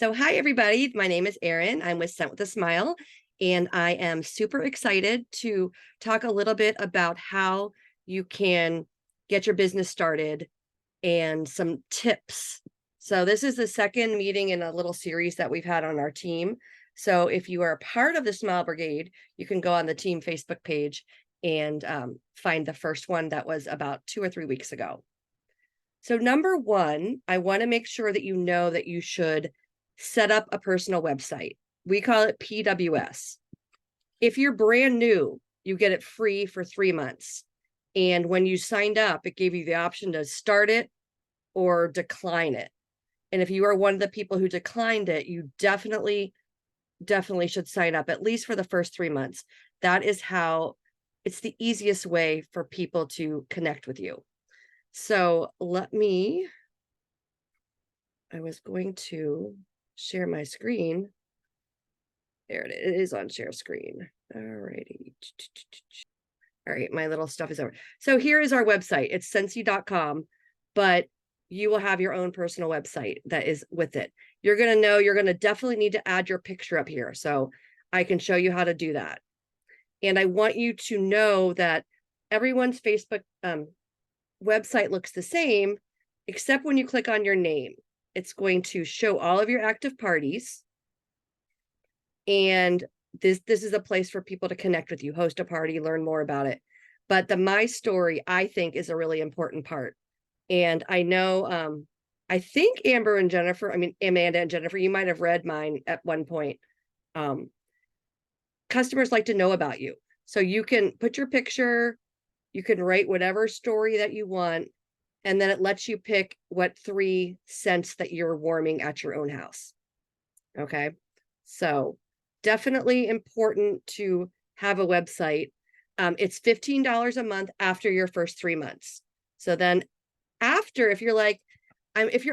So hi, everybody. My name is Erin. I'm with Sent with a Smile, and I am super excited to talk a little bit about how you can get your business started and some tips. So this is the second meeting in a little series that we've had on our team. So if you are a part of the Smile Brigade, you can go on the team Facebook page and find the first one that was about 2 or 3 weeks ago. So number one, I want to make sure that you know that you should set up a personal website. We call it PWS. If you're brand new, you get it free for 3 months. And when you signed up, it gave you the option to start it or decline it. And if you are one of the people who declined it, you definitely should sign up, at least for the first 3 months. That is how it's the easiest way for people to connect with you. So I was going to share my screen. There it is on share screen. All righty. All right, my little stuff is over. So here is our website. It's Scentsy.com, but you will have your own personal website that is with it. You're going to definitely need to add your picture up here. So I can show you how to do that. And I want you to know that everyone's Facebook website looks the same, except when you click on your name. It's going to show all of your active parties. And this is a place for people to connect with you, host a party, learn more about it. But the My Story, I think, is a really important part. And I know, I think Amanda and Jennifer, you might have read mine at one point. Customers like to know about you. So you can put your picture, you can write whatever story that you want, and then it lets you pick what 3 scents that you're warming at your own house. Okay. So definitely important to have a website. It's $15 a month after your first 3 months. So then after, if you're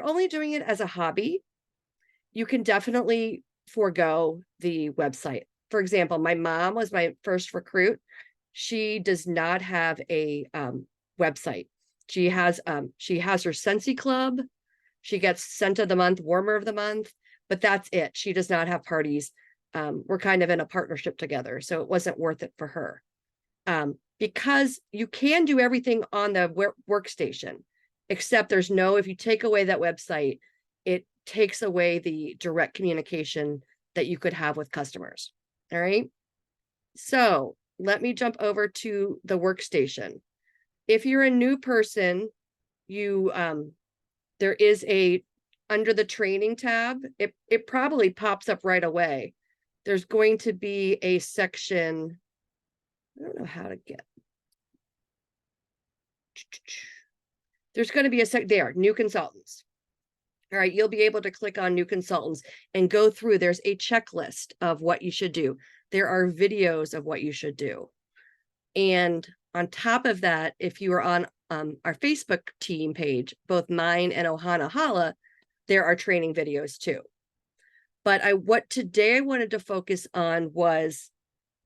only doing it as a hobby, you can definitely forego the website. For example, my mom was my first recruit. She does not have a website. She has her Scentsy Club. She gets Scent of the Month, Warmer of the Month, but that's it. She does not have parties. We're kind of in a partnership together, so it wasn't worth it for her. Because you can do everything on the workstation, except if you take away that website, it takes away the direct communication that you could have with customers. All right. So let me jump over to the workstation. If you're a new person, there is under the training tab, it probably pops up right away. There's going to be a section. I don't know how to get. There's going to be a new consultants. All right, you'll be able to click on new consultants and go through. There's a checklist of what you should do. There are videos of what you should do. And on top of that, if you are on our Facebook team page, both mine and Ohana Hala, there are training videos too. But what today I wanted to focus on was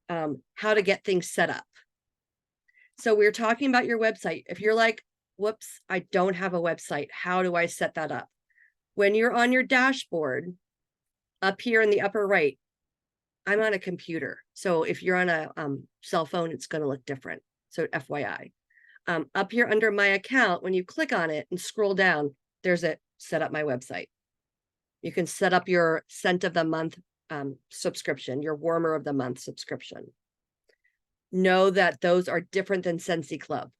how to get things set up. So we're talking about your website. If you're like, whoops, I don't have a website, how do I set that up? When you're on your dashboard, up here in the upper right, I'm on a computer. So if you're on a cell phone, it's going to look different. So FYI. Up here under my account, when you click on it and scroll down, there's a set up my website. You can set up your Scent of the Month subscription, your Warmer of the Month subscription. Know that those are different than Scentsy Club.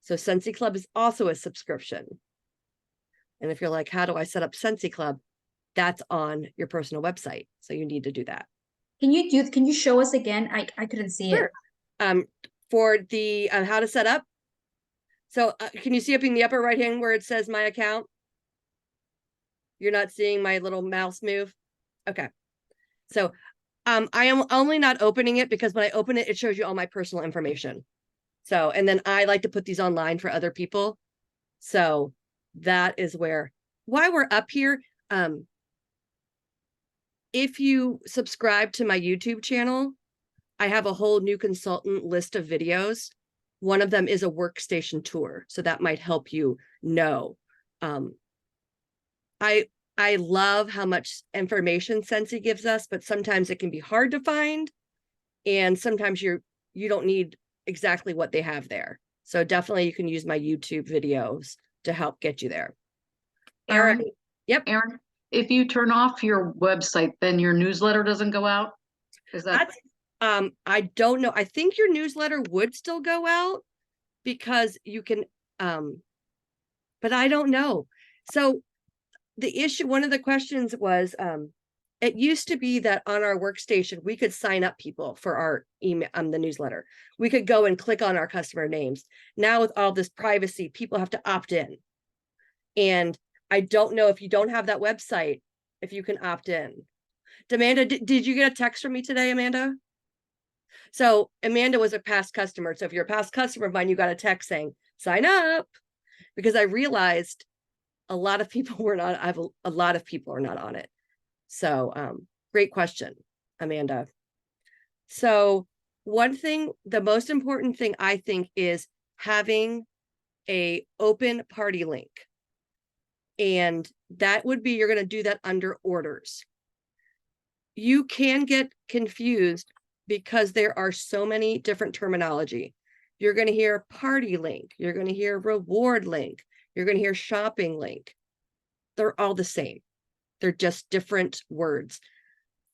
So Scentsy Club is also a subscription. And if you're like, how do I set up Scentsy Club? That's on your personal website. So you need to do that. Can you show us again? I couldn't see it. For the how to set up. So can you see up in the upper right hand where it says my account? You're not seeing my little mouse move? Okay. So I am only not opening it because when I open it, it shows you all my personal information. So, and then I like to put these online for other people. So that is while we're up here, if you subscribe to my YouTube channel, I have a whole new consultant list of videos. One of them is a workstation tour. So that might help you know. I I love how much information Sensi gives us, but sometimes it can be hard to find. And sometimes you don't need exactly what they have there. So definitely you can use my YouTube videos to help get you there. All Aaron, right. Yep. Aaron, if you turn off your website, then your newsletter doesn't go out? Is that I don't know. I think your newsletter would still go out because you can, but I don't know. So the issue, one of the questions was, it used to be that on our workstation, we could sign up people for our email, the newsletter. We could go and click on our customer names. Now with all this privacy, people have to opt in. And I don't know if you don't have that website, if you can opt in. Amanda, did you get a text from me today, Amanda? So Amanda was a past customer. So if you're a past customer of mine, you got a text saying, sign up, because I realized a lot of people were not, a lot of people are not on it. So great question, Amanda. So one thing, the most important thing I think is having a open party link. And that would be, you're going to do that under orders. You can get confused because there are so many different terminology. You're going to hear party link. You're going to hear reward link. You're going to hear shopping link. They're all the same. They're just different words.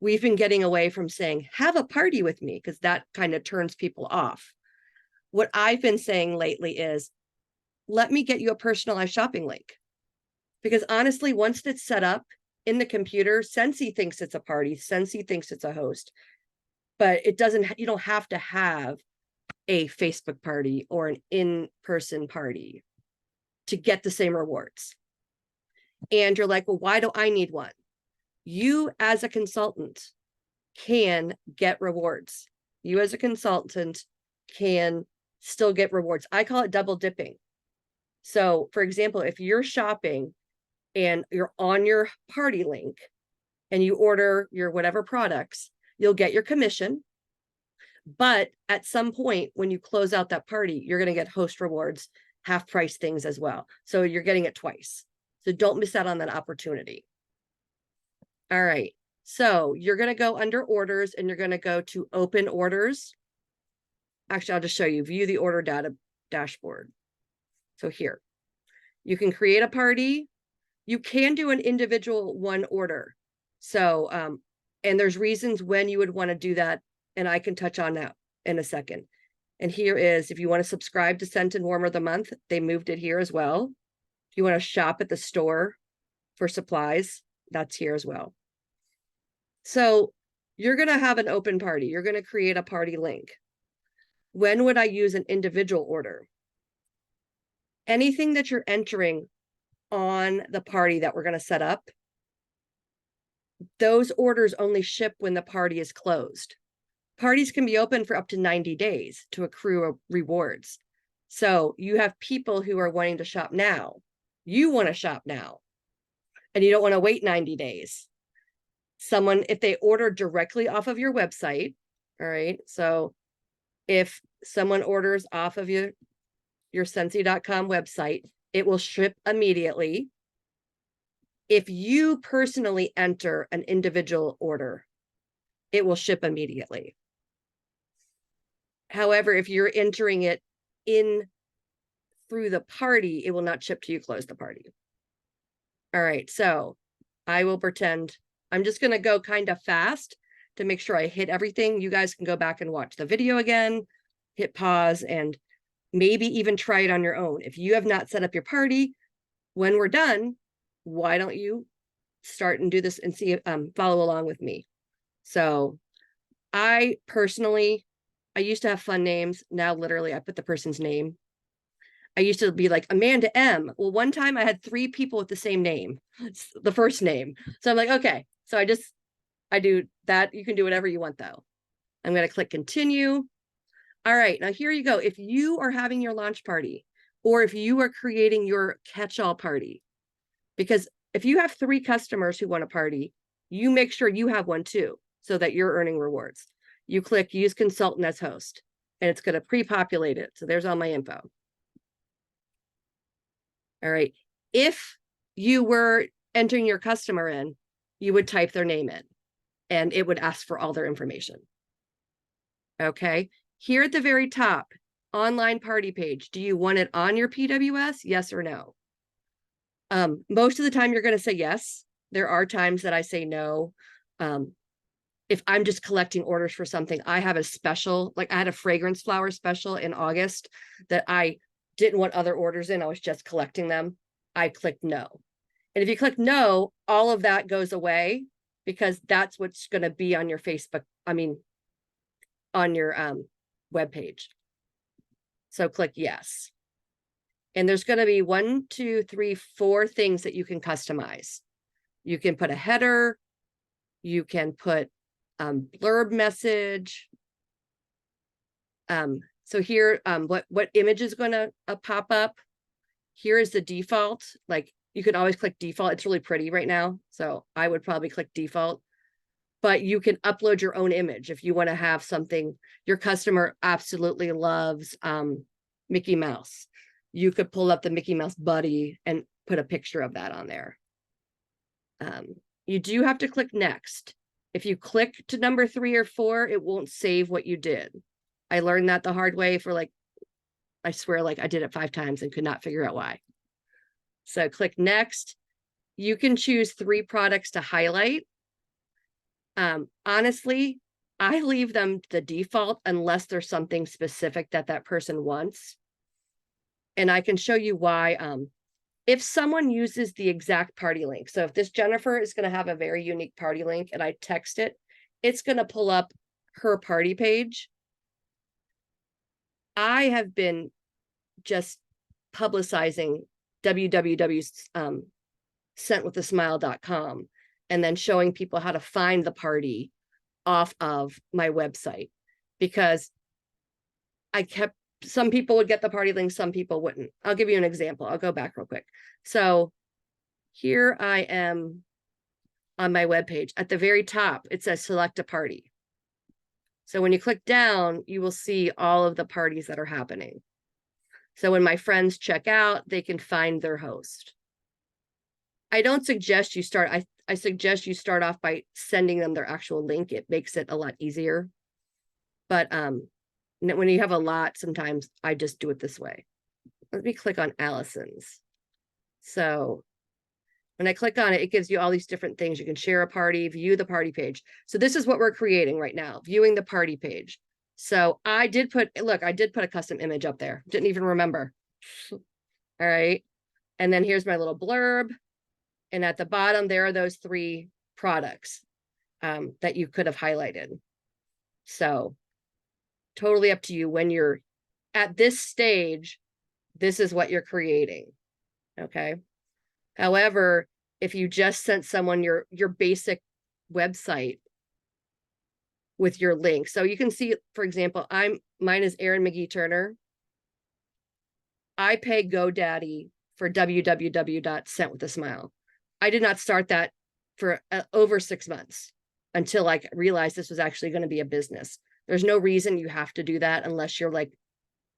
We've been getting away from saying, have a party with me, because that kind of turns people off. What I've been saying lately is, let me get you a personalized shopping link. Because honestly, once it's set up in the computer, Sensi thinks it's a party. Sensi thinks it's a host. But it doesn't, you don't have to have a Facebook party or an in-person party to get the same rewards. And you're like, well, why do I need one? You as a consultant can get rewards. You as a consultant can still get rewards. I call it double dipping. So for example, if you're shopping and you're on your party link and you order your whatever products, you'll get your commission. But at some point when you close out that party, you're going to get host rewards, half price things as well. So you're getting it twice. So don't miss out on that opportunity. All right. So you're going to go under orders and you're going to go to open orders. Actually, I'll just show you, view the order data dashboard. So here, you can create a party. You can do an individual one order. So, and there's reasons when you would want to do that. And I can touch on that in a second. And here is, if you want to subscribe to Scent and Warmer of the Month, they moved it here as well. If you want to shop at the store for supplies, that's here as well. So you're going to have an open party. You're going to create a party link. When would I use an individual order? Anything that you're entering on the party that we're going to set up, those orders only ship when the party is closed. Parties can be open for up to 90 days to accrue rewards. So you have people who are wanting to shop now. You want to shop now, and you don't want to wait 90 days. Someone, if they order directly off of your website, all right, so if someone orders off of your Sensi.com website, it will ship immediately. If you personally enter an individual order, it will ship immediately. However, if you're entering it in through the party, it will not ship till you close the party. All right, so I will pretend I'm just going to go kind of fast to make sure I hit everything. You guys can go back and watch the video again, hit pause, and maybe even try it on your own. If you have not set up your party, when we're done, why don't you start and do this and see, follow along with me. So I personally, I used to have fun names. Now, literally, I put the person's name. I used to be like Amanda M. Well, one time I had 3 people with the same name, the first name. So I'm like, okay. So I do that. You can do whatever you want though. I'm going to click continue. All right, now here you go. If you are having your launch party, or if you are creating your catch-all party, because if you have 3 customers who want a party, you make sure you have one too, so that you're earning rewards. You click use consultant as host, and it's going to pre-populate it. So there's all my info. All right. If you were entering your customer in, you would type their name in and it would ask for all their information. Okay. Here at the very top, online party page. Do you want it on your PWS? Yes or no? Most of the time you're going to say yes. There are times that I say no. If I'm just collecting orders for something, I have a special, like I had a fragrance flower special in August that I didn't want other orders in. I was just collecting them. I clicked no. And if you click no, all of that goes away because that's what's going to be on your Facebook. I mean, on your web page. So click yes. And there's going to be 1, 2, 3, 4 things that you can customize. You can put a header. You can put blurb message. So here, what image is going to pop up? Here is the default. Like you can always click default. It's really pretty right now. So I would probably click default. But you can upload your own image if you want to have something your customer absolutely loves. Mickey Mouse. You could pull up the Mickey Mouse buddy and put a picture of that on there. You do have to click next. If you click to number 3 or 4, it won't save what you did. I learned that the hard way for like, I swear, like I did it 5 times and could not figure out why. So click next. You can choose 3 products to highlight. Honestly, I leave them the default unless there's something specific that that person wants. And I can show you why. If someone uses the exact party link, so if this Jennifer is going to have a very unique party link and I text it, it's going to pull up her party page. I have been just publicizing www.scentwithasmile.com and then showing people how to find the party off of my website because some people would get the party link, some people wouldn't. I'll give you an example. I'll go back real quick. So here I am on my webpage. At the very top, it says select a party. So when you click down, you will see all of the parties that are happening. So when my friends check out, they can find their host. I don't suggest you start, I suggest you start off by sending them their actual link. It makes it a lot easier. But when you have a lot, sometimes I just do it this way. Let me click on Allison's. So when I click on it, it gives you all these different things. You can share a party, view the party page. So this is what we're creating right now, viewing the party page. So I did put a custom image up there. Didn't even remember. All right. And then here's my little blurb. And at the bottom, there are those 3 products that you could have highlighted. So totally up to you. When you're at this stage, this is what you're creating. Okay. However, if you just sent someone your basic website with your link. So you can see, for example, mine is Erin McGee Turner. I pay GoDaddy for www.scentwithasmile. I did not start that for over 6 months until I realized this was actually going to be a business. There's no reason you have to do that unless you're like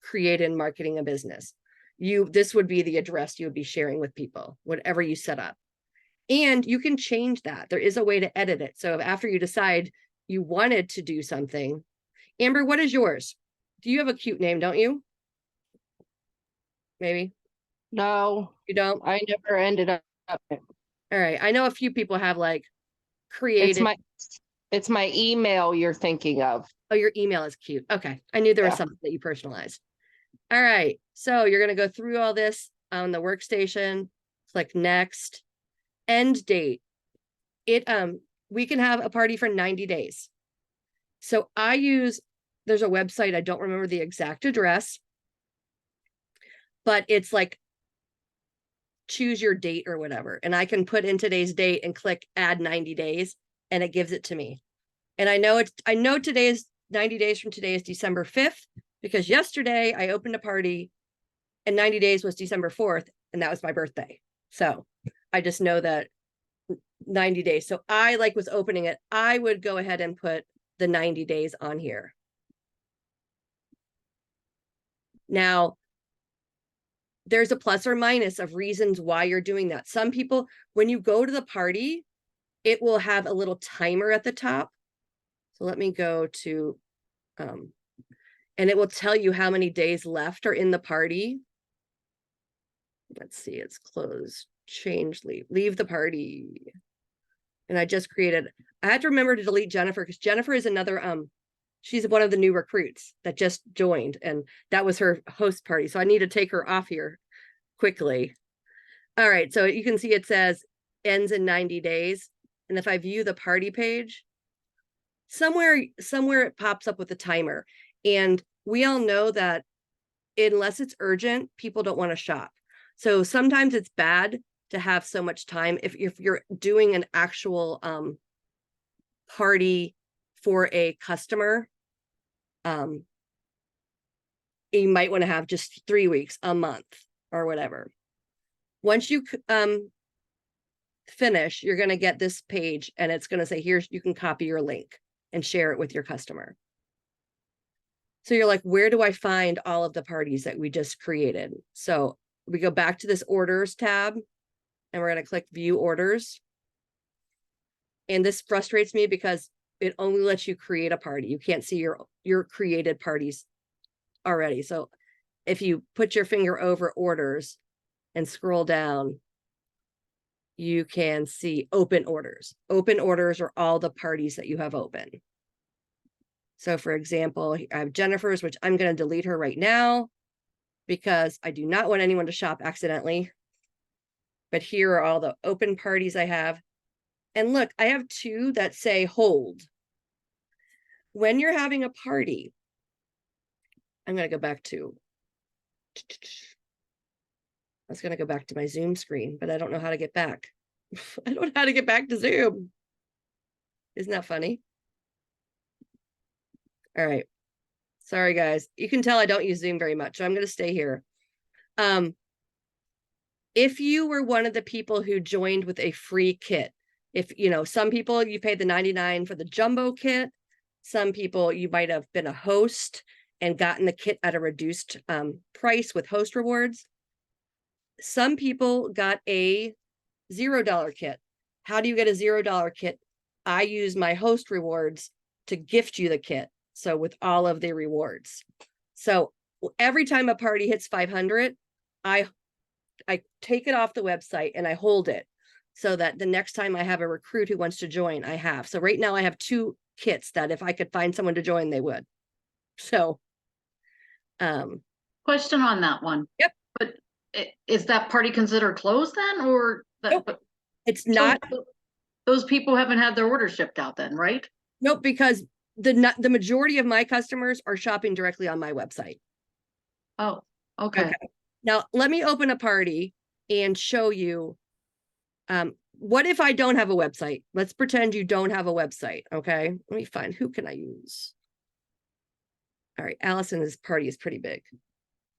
creating and marketing a business. This would be the address you would be sharing with people, whatever you set up. And you can change that. There is a way to edit it. So after you decide you wanted to do something, Amber, what is yours? Do you have a cute name, don't you? Maybe. No, You don't? I never ended up. All right. I know a few people have like created. It's my email you're thinking of. Oh, your email is cute. Okay. I knew there was something that you personalized. All right. So you're going to go through all this on the workstation, click next, end date. We can have a party for 90 days. So there's a website. I don't remember the exact address, but it's like choose your date or whatever. And I can put in today's date and click add 90 days and it gives it to me. And I know today's 90 days from today is December 5th because yesterday I opened a party and 90 days was December 4th and that was my birthday. So I just know that 90 days. So I was opening it. I would go ahead and put the 90 days on here. Now, there's a plus or minus of reasons why you're doing that. Some people, when you go to the party, it will have a little timer at the top. So let me go to, and it will tell you how many days left are in the party. Let's see, it's closed, change, leave the party. And I just created, I had to remember to delete Jennifer because Jennifer is another, she's one of the new recruits that just joined, and that was her host party. So I need to take her off here quickly. All right, so you can see it says ends in 90 days. And if I view the party page, somewhere it pops up with a timer. And we all know that unless it's urgent, people don't want to shop. So sometimes it's bad to have so much time. If you're doing an actual party for a customer, you might want to have just 3 weeks, a month, or whatever. Once you finish, you're going to get this page, and it's going to say, here's, you can copy your link and share it with your customer. So you're like, where do I find all of the parties that we just created? So we go back to this orders tab, and we're going to click view orders. And this frustrates me because it only lets you create a party. You can't see your created parties already. So if you put your finger over orders and scroll down, you can see open orders. Open orders are all the parties that you have open. So for example, I have Jennifer's, which I'm going to delete her right now because I do not want anyone to shop accidentally. But here are all the open parties I have. And look, I have 2 that say hold. When you're having a party, I'm going to go back to, I was going to go back to my Zoom screen, but I don't know how to get back. I don't know how to get back to Zoom. Isn't that funny? All right. Sorry, guys. You can tell I don't use Zoom very much, so I'm going to stay here. If you were one of the people who joined with a free kit, if, you know, some people you paid the $99 for the jumbo kit, some people you might have been a host and gotten the kit at a reduced price with host rewards. Some people got a $0 kit. How do you get a $0 kit? I use my host rewards to gift you the kit. So with all of the rewards. So every time a party hits 500, I take it off the website and I hold it so that the next time I have a recruit who wants to join, I have. So right now I have 2 kits that if I could find someone to join, they would. So Question on that one. Yep. But is that party considered closed then, or that, Nope. It's not. Those people haven't had their order shipped out then, right? Nope, because the majority of my customers are shopping directly on my website. Oh, okay. Now let me open a party and show you. What if I don't have a website? Let's pretend you don't have a website. Okay, let me find, who can I use? All right, Allison's party is pretty big.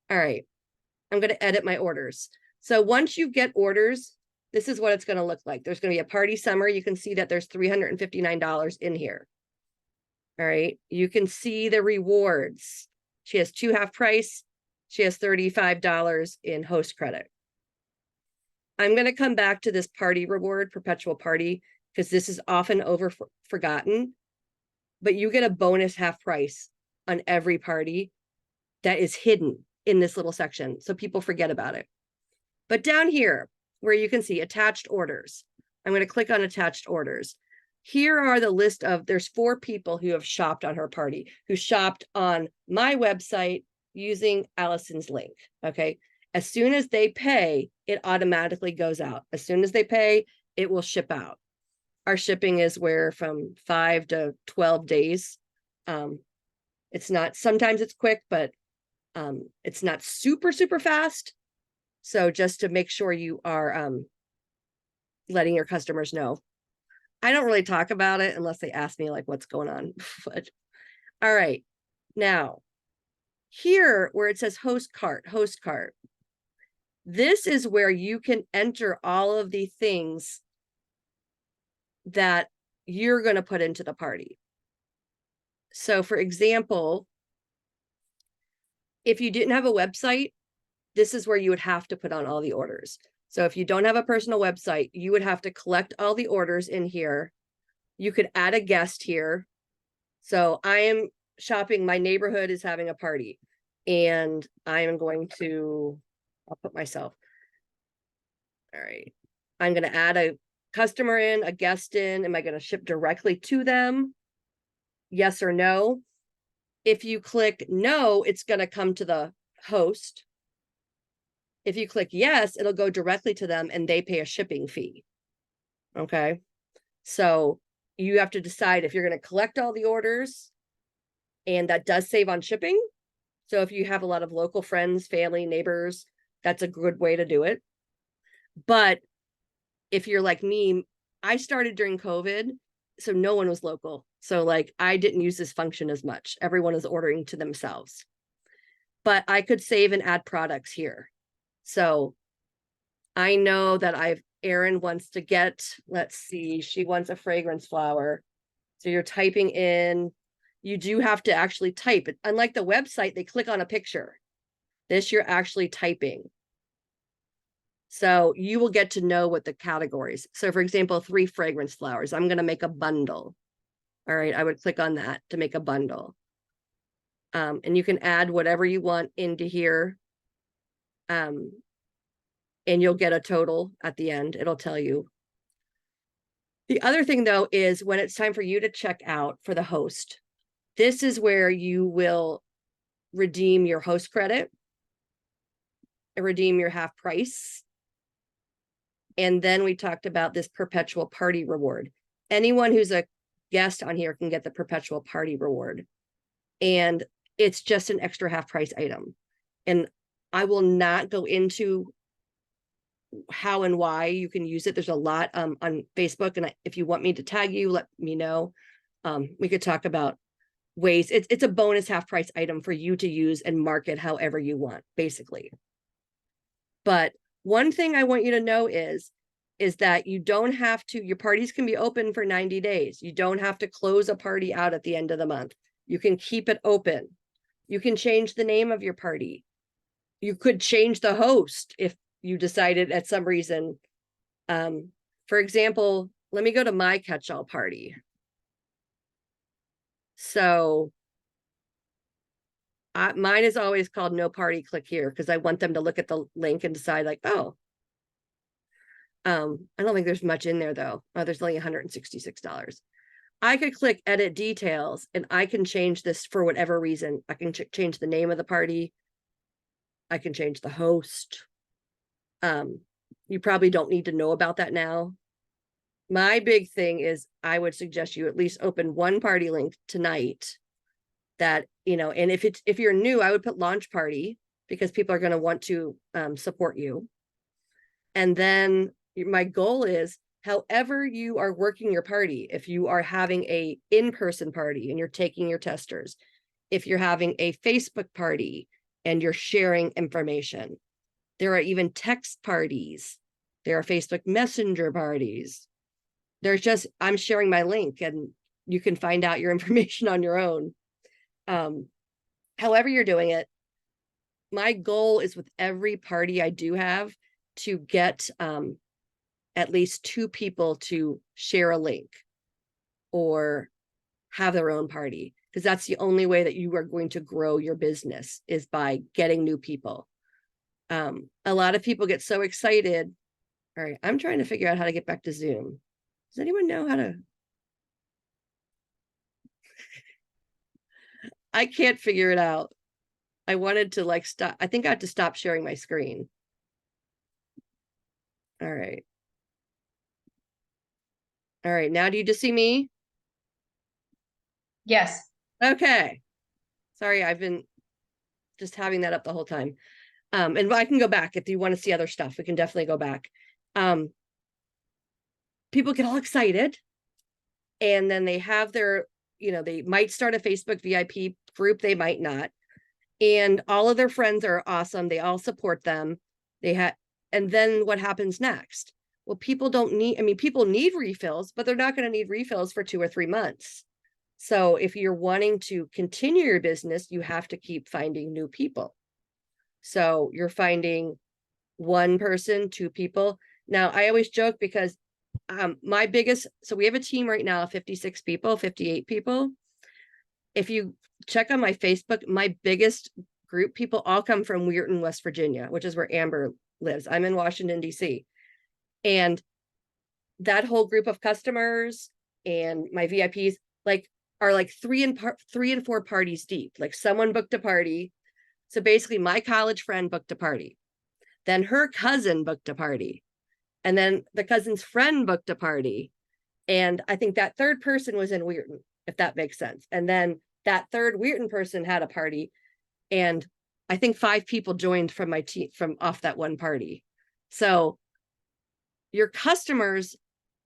All right, I'm going to edit my orders. So once you get orders, this is what it's going to look like. There's going to be a party summary. You can see that there's $359 in here. All right, you can see the rewards. She has 2 half price. She has $35 in host credit. I'm going to come back to this party reward, perpetual party, because this is often forgotten. But you get a bonus half price on every party that is hidden in this little section. So people forget about it. But down here, where you can see attached orders, I'm going to click on attached orders. Here are the list of, there's 4 people who have shopped on her party, who shopped on my website using Allison's link. Okay. As soon as they pay, it automatically goes out. As soon as they pay, it will ship out. Our shipping is where from 5 to 12 days. It's not, sometimes it's quick, but it's not super, super fast. So just to make sure you are letting your customers know. I don't really talk about it unless they ask me like what's going on. But all right, now here where it says host cart, this is where you can enter all of the things that you're going to put into the party. So for example, if you didn't have a website, this is where you would have to put on all the orders. So if you don't have a personal website, you would have to collect all the orders in here. You could add a guest here. So I am shopping, my neighborhood is having a party, and I am going to, I'll put myself. All right. I'm going to add a customer in, a guest in. Am I going to ship directly to them? Yes or no? If you click no, it's going to come to the host. If you click yes, it'll go directly to them and they pay a shipping fee. Okay. So you have to decide if you're going to collect all the orders, and that does save on shipping. So if you have a lot of local friends, family, neighbors, that's a good way to do it. But if you're like me, I started during COVID, so no one was local. So like I didn't use this function as much. Everyone is ordering to themselves. But I could save and add products here. So I know that Erin wants to get, let's see, she wants a fragrance flower. So you're typing in, you do have to actually type it. Unlike the website, they click on a picture. This you're actually typing. So you will get to know what the categories. So for example, 3 fragrance flowers. I'm going to make a bundle. All right. I would click on that to make a bundle. And you can add whatever you want into here. And you'll get a total at the end. It'll tell you. The other thing though, is when it's time for you to check out for the host, this is where you will redeem your host credit, redeem your half price. And then we talked about this perpetual party reward. Anyone who's a guest on here can get the perpetual party reward. And it's just an extra half price item. And I will not go into how and why you can use it. There's a lot on Facebook. And if you want me to tag you, let me know. We could talk about ways. It's a bonus half price item for you to use and market however you want, basically. But one thing I want you to know is that you don't have to, your parties can be open for 90 days. You don't have to close a party out at the end of the month. You can keep it open. You can change the name of your party. You could change the host if you decided at some reason. For example, let me go to my catch-all party. So mine is always called no party, click here, because I want them to look at the link and decide like, oh, I don't think there's much in there though. Oh, there's only $166. I could click edit details and I can change this for whatever reason. I can change the name of the party. I can change the host. You probably don't need to know about that now. My big thing is I would suggest you at least open one party link tonight that, you know, and if you're new, I would put launch party because people are going to want to support you. And then my goal is, however you are working your party, if you are having a in-person party and you're taking your testers, if you're having a Facebook party and you're sharing information, there are even text parties, there are Facebook Messenger parties. There's just, I'm sharing my link and you can find out your information on your own. However you're doing it, my goal is with every party I do have to get at least 2 people to share a link or have their own party, because that's the only way that you are going to grow your business is by getting new people. A lot of people get so excited. All right, I'm trying to figure out how to get back to Zoom. Does anyone know how to? I can't figure it out. I wanted to like stop. I think I have to stop sharing my screen. All right. All right. Now, do you just see me? Yes. Okay. Sorry, I've been just having that up the whole time. And I can go back if you want to see other stuff. We can definitely go back. People get all excited and then they have their, you know, they might start a Facebook VIP group. They might not. And all of their friends are awesome. They all support them. And then what happens next? Well, people don't need, I mean, people need refills, but they're not going to need refills for 2 or 3 months. So if you're wanting to continue your business, you have to keep finding new people. So you're finding one person, two people. Now, I always joke because my biggest, so we have a team right now of 56 people, 58 people. If you check on my Facebook, my biggest group people all come from Weirton, West Virginia, which is where Amber lives. I'm in Washington, D.C. And that whole group of customers and my VIPs like are like 3 and 4 parties deep. Like someone booked a party. So basically my college friend booked a party. Then her cousin booked a party. And then the cousin's friend booked a party. And I think that third person was in Weirton, if that makes sense. And then that third Weirton person had a party. And I think 5 people joined from my team from off that one party. So your customers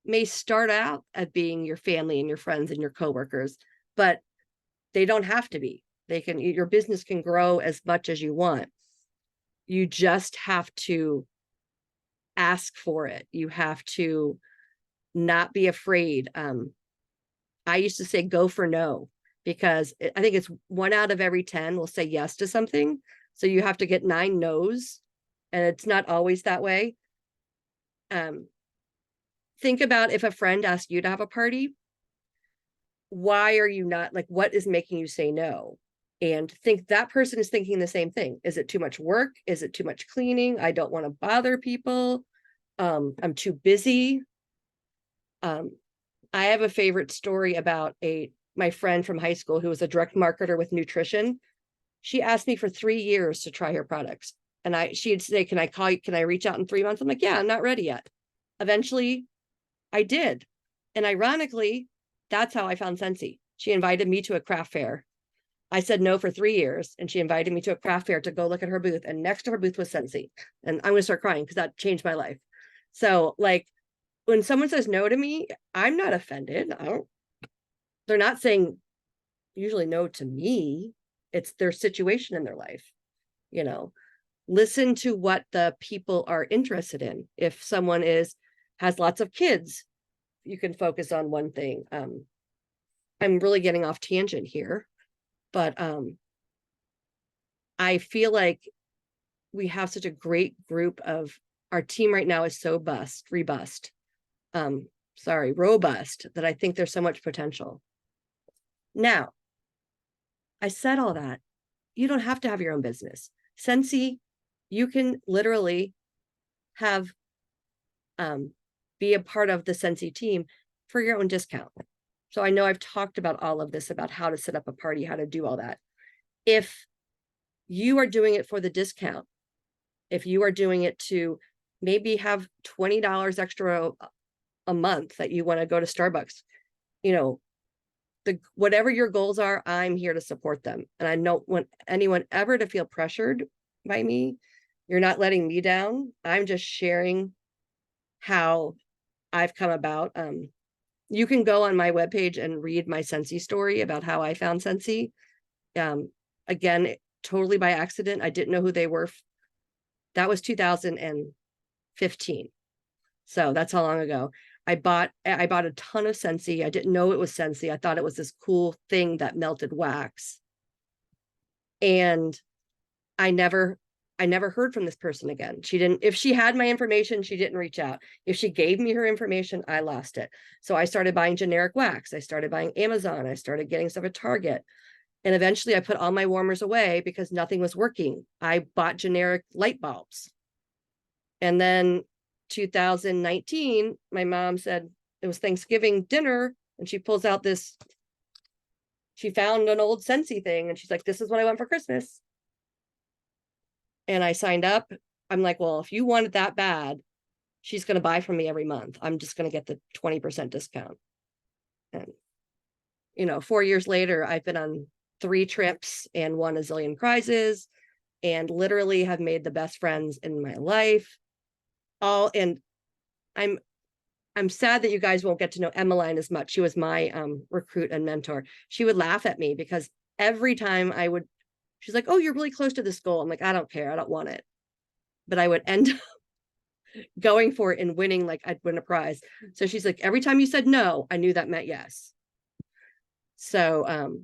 may start out at being your family and your friends and your coworkers, but they don't have to be. They can, your business can grow as much as you want. You just have to ask for it. You have to not be afraid. I used to say go for no, because I think it's 1 out of every 10 will say yes to something. So you have to get 9 no's, and it's not always that way. Think about if a friend asked you to have a party, why are you not, like, what is making you say no? And think that person is thinking the same thing. Is it too much work? Is it too much cleaning? I don't want to bother people. I'm too busy. I have a favorite story about my friend from high school who was a direct marketer with nutrition. She asked me for 3 years to try her products. And she'd say, can I call you? Can I reach out in 3 months? I'm like, yeah, I'm not ready yet. Eventually I did. And ironically, that's how I found Scentsy. She invited me to a craft fair. I said no for 3 years, and she invited me to a craft fair to go look at her booth. And next to her booth was Scentsy. And I'm going to start crying because that changed my life. So like when someone says no to me, I'm not offended. They're not saying usually no to me. It's their situation in their life. You know, listen to what the people are interested in. If someone has lots of kids, you can focus on one thing. I'm really getting off tangent here, but I feel like we have such a great group of, our team right now is so robust, that I think there's so much potential. Now, I said all that. You don't have to have your own business. Scentsy, you can literally have be a part of the Scentsy team for your own discount. So I know I've talked about all of this, about how to set up a party, how to do all that. If you are doing it for the discount, if you are doing it to maybe have $20 extra a month that you want to go to Starbucks, you know, whatever your goals are, I'm here to support them. And I don't want anyone ever to feel pressured by me. You're not letting me down. I'm just sharing how I've come about. You can go on my webpage and read my Scentsy story about how I found Scentsy. Again, totally by accident. I didn't know who they were. That was 2015. So that's how long ago. I bought a ton of Scentsy. I didn't know it was Scentsy. I thought it was this cool thing that melted wax. And I never heard from this person again. If she had my information, she didn't reach out. If she gave me her information, I lost it. So I started buying generic wax. I started buying Amazon. I started getting stuff at Target. And eventually I put all my warmers away because nothing was working. I bought generic light bulbs. And then 2019, my mom said it was Thanksgiving dinner, and she pulls out she found an old Scentsy thing, and she's like, this is what I want for Christmas. And I signed up. I'm like, well, if you want it that bad, she's going to buy from me every month. I'm just going to get the 20% discount. And, 4 years later, I've been on 3 trips and won a zillion prizes, and literally have made the best friends in my life. And I'm sad that you guys won't get to know Emmeline as much. She was my recruit and mentor. She would laugh at me because every time she's like, oh, you're really close to this goal. I'm like, I don't care. I don't want it. But I would end up going for it and winning, like I'd win a prize. So she's like, every time you said no, I knew that meant yes. So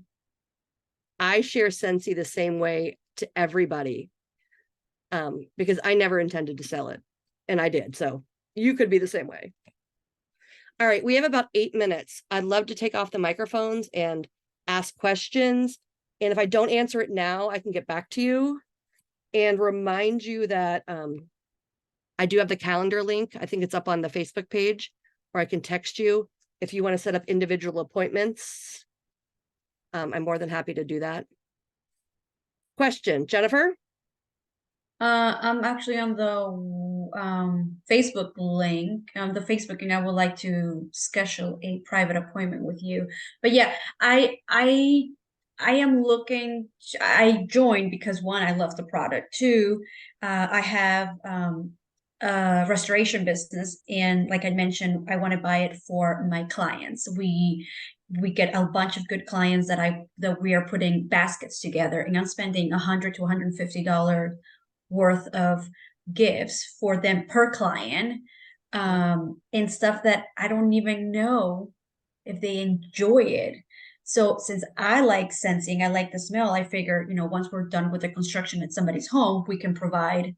I share Scentsy the same way to everybody. because I never intended to sell it, and I did. So you could be the same way. All right, we have about 8 minutes. I'd love to take off the microphones and ask questions. And if I don't answer it now, I can get back to you and remind you that I do have the calendar link. I think it's up on the Facebook page, or I can text you if you want to set up individual appointments. I'm more than happy to do that. Question, Jennifer? I'm actually on the Facebook link. The Facebook, and I would like to schedule a private appointment with you. But yeah, I am looking. I joined because one, I love the product. Two, I have a restoration business, and like I mentioned, I want to buy it for my clients. We get a bunch of good clients that we are putting baskets together, and I'm spending $100 to $150 worth of gifts for them per client, and stuff that I don't even know if they enjoy it. So since I like sensing, I like the smell, I figure, once we're done with the construction at somebody's home, we can provide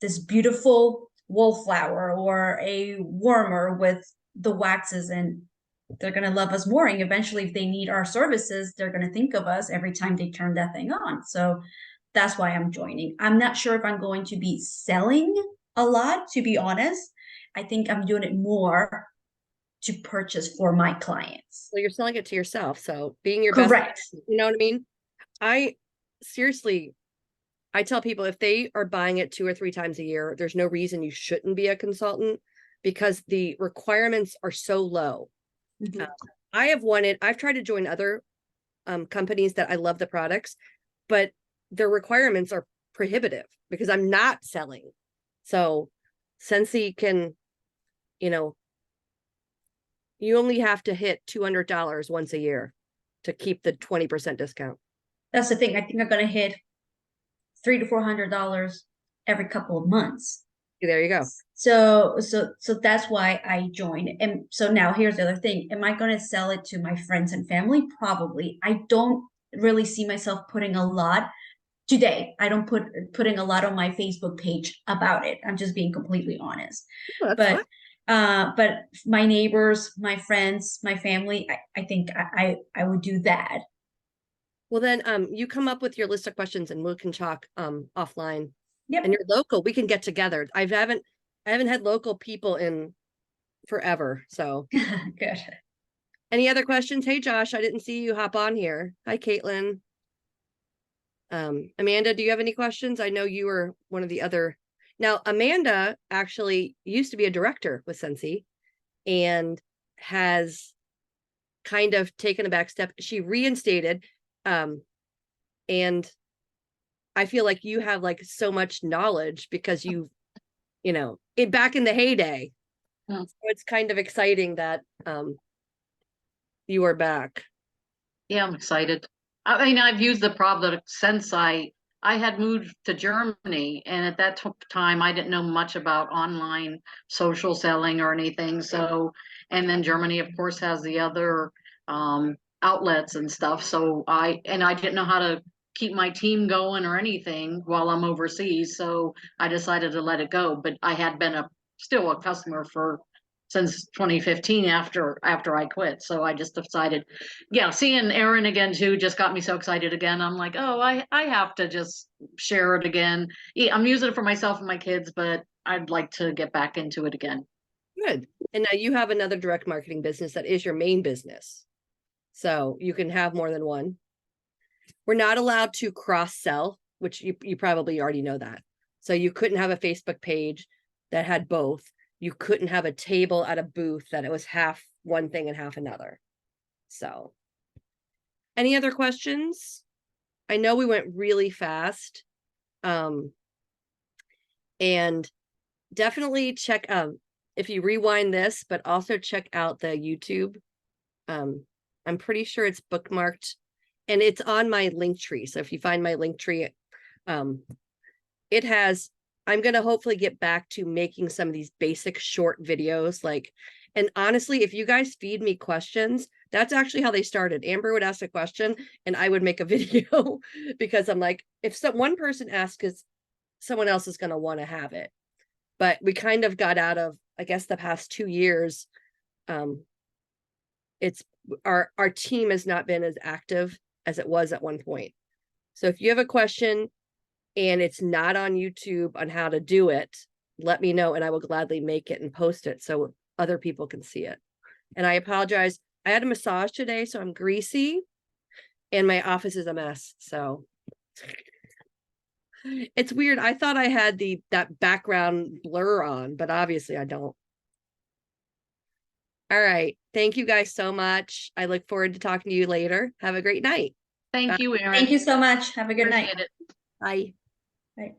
this beautiful wallflower or a warmer with the waxes, and they're going to love us more. And eventually, if they need our services, they're going to think of us every time they turn that thing on. So that's why I'm joining. I'm not sure if I'm going to be selling a lot, to be honest. I think I'm doing it more to purchase for my clients. Well, you're selling it to yourself. So being your best, Correct. you know what I mean? I tell people if they are buying it 2 or 3 times a year, there's no reason you shouldn't be a consultant because the requirements are so low. Mhm. I've tried to join other companies that I love the products, but their requirements are prohibitive because I'm not selling. So Sensi can, you only have to hit $200 once a year to keep the 20% discount. That's the thing. I think I'm going to hit $300 to $400 every couple of months. There you go. So that's why I joined. And so now here's the other thing. Am I going to sell it to my friends and family? Probably. I don't really see myself putting a lot today. I don't putting a lot on my Facebook page about it. I'm just being completely honest. Oh, that's fine. But my neighbors, my friends, my family, I think I would do that. Well, then you come up with your list of questions and we can talk offline. Yep. And you're local, we can get together. I haven't had local people in forever. So Good. any other questions? Hey Josh, I didn't see you hop on here. Hi Caitlin. Amanda, do you have any questions? I know you were one of the other. Now, Amanda actually used to be a director with Sensi and has kind of taken a back step. She reinstated, and I feel like you have like so much knowledge because it back in the heyday. Hmm. So it's kind of exciting that you are back. Yeah, I'm excited. I mean, I've used the product since I had moved to Germany, and at that time I didn't know much about online social selling or anything. So, and then Germany, of course, has the other outlets and stuff. So I didn't know how to keep my team going or anything while I'm overseas. So I decided to let it go. But I had been still a customer since 2015 after I quit. So I just decided, yeah, seeing Erin again too just got me so excited again. I'm like, oh, I have to just share it again. Yeah, I'm using it for myself and my kids, but I'd like to get back into it again. Good. And now you have another direct marketing business that is your main business. So you can have more than one. We're not allowed to cross sell, which you probably already know that. So you couldn't have a Facebook page that had both. You couldn't have a table at a booth that it was half one thing and half another. So any other questions? I know we went really fast. And definitely check if you rewind this, but also check out the YouTube. I'm pretty sure it's bookmarked and it's on my link tree. So if you find my link tree, it has, I'm going to hopefully get back to making some of these basic short videos. And honestly, if you guys feed me questions, that's actually how they started. Amber would ask a question and I would make a video because I'm like, if one person asks someone else is going to want to have it. But we kind of got out of, I guess, the past 2 years. It's our team has not been as active as it was at one point. So if you have a question and it's not on YouTube on how to do it, let me know and I will gladly make it and post it so other people can see it. And I apologize. I had a massage today, so I'm greasy and my office is a mess. So it's weird. I thought I had that background blur on, but obviously I don't. All right. Thank you guys so much. I look forward to talking to you later. Have a great night. Thank you, Erin. Thank you so much. Have a good night. Appreciate it. Bye. Bye.